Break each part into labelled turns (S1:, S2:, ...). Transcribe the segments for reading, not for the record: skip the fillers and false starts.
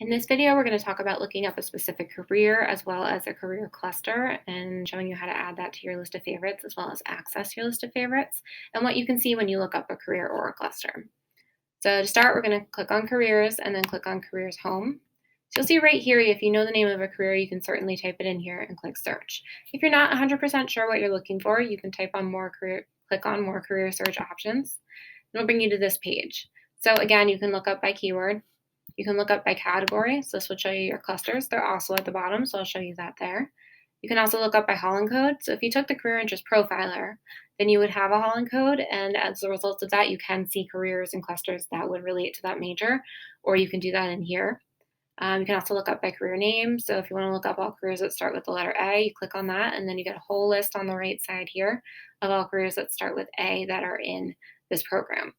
S1: In this video, we're going to talk about looking up a specific career as well as a career cluster and showing you how to add that to your list of favorites as well as access your list of favorites and what you can see when you look up a career or a cluster. So to start, we're going to click on careers and then click on careers home. So you'll see right here, if you know the name of a career, you can certainly type it in here and click search. If you're not 100% sure what you're looking for, you can click on more career search options. It'll bring you to this page. So again, you can look up by keyword. You can look up by category, so this will show you your clusters. They're also at the bottom, so I'll show you that there. You can also look up by Holland code. So if you took the career interest profiler, then you would have a Holland code, and as a result of that, you can see careers and clusters that would relate to that major, or you can do that in here. You can also look up by career name. So if you want to look up all careers that start with the letter A, you click on that, and then you get a whole list on the right side here of all careers that start with A that are in this program.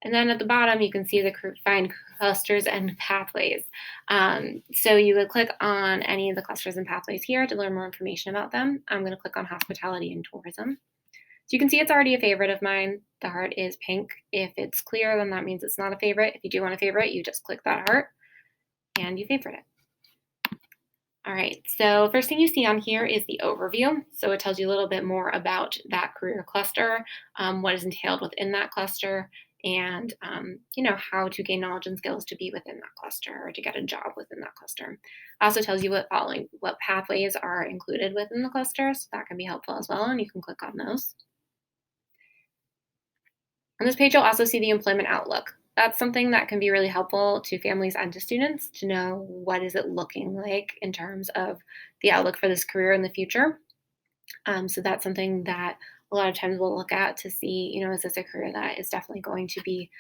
S1: And then at the bottom, you can see the find clusters and pathways. So you would click on any of the clusters and pathways here to learn more information about them. I'm going to click on hospitality and tourism. So you can see it's already a favorite of mine. The heart is pink. If it's clear, then that means it's not a favorite. If you do want a favorite, you just click that heart and you favorite it. All right, so first thing you see on here is the overview. So it tells you a little bit more about that career cluster, what is entailed within that cluster, and how to gain knowledge and skills to be within that cluster or to get a job within that cluster. It also tells you what pathways are included within the cluster, so that can be helpful as well, and you can click on those. On this page, you'll also see the employment outlook. That's something that can be really helpful to families and to students to know what is it looking like in terms of the outlook for this career in the future. So that's something that a lot of times we'll look at to see, is this a career that is definitely going to be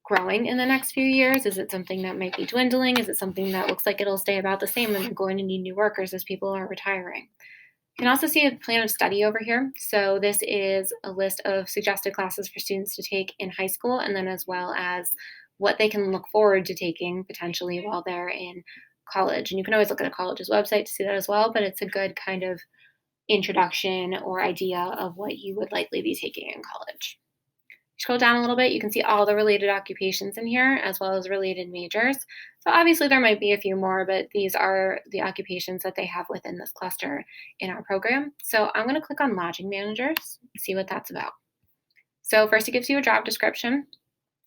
S1: growing in the next few years? Is it something that might be dwindling? Is it something that looks like it'll stay about the same and they're going to need new workers as people are retiring? You can also see a plan of study over here. So this is a list of suggested classes for students to take in high school, and then as well as what they can look forward to taking potentially while they're in college. And you can always look at a college's website to see that as well, but it's a good kind of introduction or idea of what you would likely be taking in college. Scroll down a little bit, you can see all the related occupations in here as well as related majors. So obviously there might be a few more, but these are the occupations that they have within this cluster in our program. So I'm going to click on lodging managers, see what that's about. So first it gives you a job description.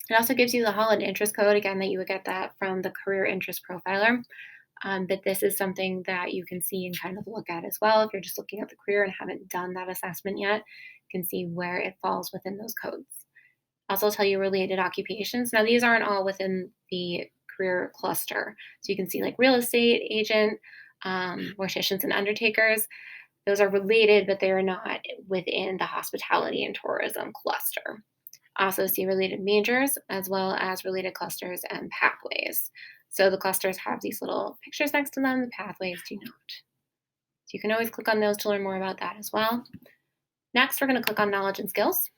S1: It also gives you the Holland interest code, again, that you would get that from the career interest profiler. But this is something that you can see and kind of look at as well. If you're just looking at the career and haven't done that assessment yet, you can see where it falls within those codes. Also tell you related occupations. Now these aren't all within the career cluster. So you can see like real estate agent, morticians and undertakers. Those are related, but they are not within the hospitality and tourism cluster. Also see related majors as well as related clusters and pathways. So the clusters have these little pictures next to them, the pathways do not. So you can always click on those to learn more about that as well. Next, we're going to click on knowledge and skills.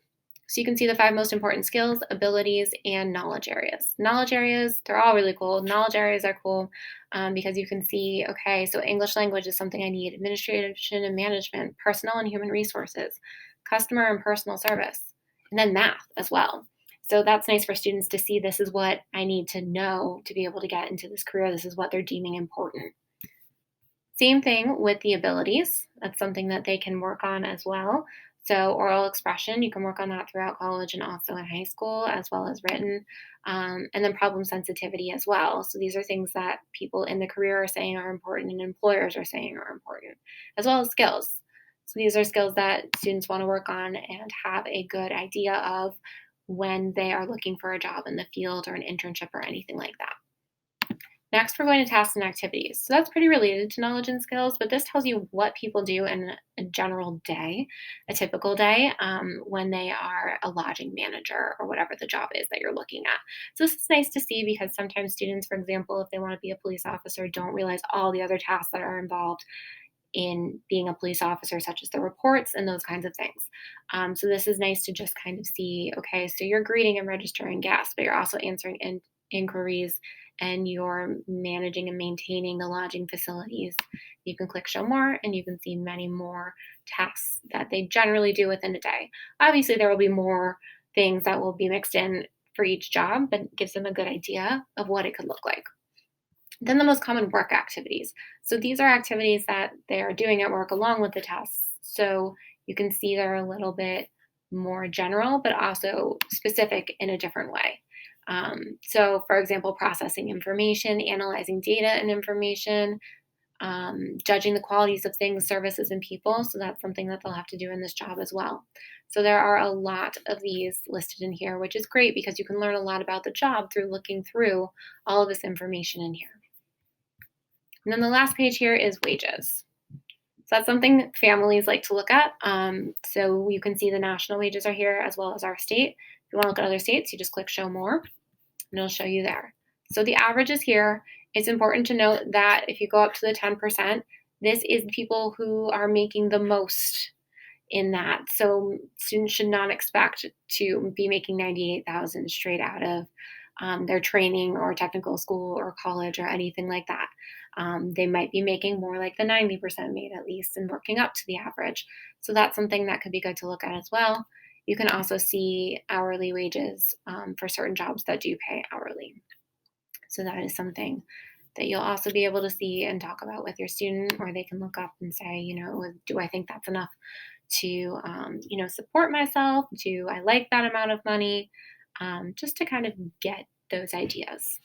S1: So you can see the 5 most important skills, abilities, and knowledge areas. Knowledge areas, they're all really cool. Knowledge areas are cool because you can see, okay, so English language is something I need, administration and management, personnel and human resources, customer and personal service, and then math as well. So that's nice for students to see this is what I need to know to be able to get into this career. This is what they're deeming important. Same thing with the abilities. That's something that they can work on as well. So oral expression, you can work on that throughout college and also in high school, as well as written, and then problem sensitivity as well. So these are things that people in the career are saying are important and employers are saying are important, as well as skills. So these are skills that students want to work on and have a good idea of when they are looking for a job in the field or an internship or anything like that. Next, we're going to tasks and activities. So that's pretty related to knowledge and skills, but this tells you what people do in a general day, a typical day, when they are a lodging manager or whatever the job is that you're looking at. So this is nice to see because sometimes students, for example, if they want to be a police officer, don't realize all the other tasks that are involved in being a police officer, such as the reports and those kinds of things. So this is nice to just kind of see, okay, so you're greeting and registering guests, but you're also answering inquiries and you're managing and maintaining the lodging facilities. You can click show more and you can see many more tasks that they generally do within a day. Obviously, there will be more things that will be mixed in for each job, but gives them a good idea of what it could look like. Then the most common work activities. So these are activities that they are doing at work along with the tests. So you can see they're a little bit more general, but also specific in a different way. So, for example, processing information, analyzing data and information, judging the qualities of things, services, and people. So that's something that they'll have to do in this job as well. So there are a lot of these listed in here, which is great because you can learn a lot about the job through looking through all of this information in here. And then the last page here is wages. So that's something families like to look at. So you can see the national wages are here as well as our state. If you want to look at other states, you just click show more and it'll show you there. So the average is here. It's important to note that if you go up to the 10%, this is people who are making the most in that. So students should not expect to be making 98,000 straight out of their training or technical school or college or anything like that. They might be making more like the 90% made at least and working up to the average. So that's something that could be good to look at as well. You can also see hourly wages for certain jobs that do pay hourly. So that is something that you'll also be able to see and talk about with your student, or they can look up and say, do I think that's enough to, support myself? Do I like that amount of money? Just to kind of get those ideas.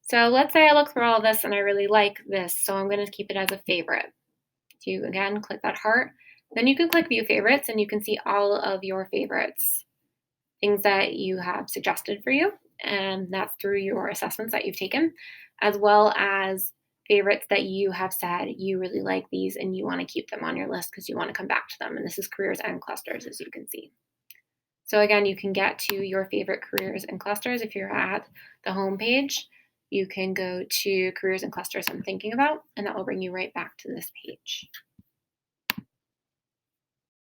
S1: So let's say I look through all of this and I really like this, so I'm going to keep it as a favorite. So you, again, click that heart. Then you can click view favorites and you can see all of your favorites, things that you have suggested for you, and that's through your assessments that you've taken, as well as favorites that you have said you really like these and you want to keep them on your list because you want to come back to them. And this is careers and clusters, as you can see. So again, you can get to your favorite careers and clusters if you're at the home page. You can go to careers and clusters I'm thinking about, and that will bring you right back to this page.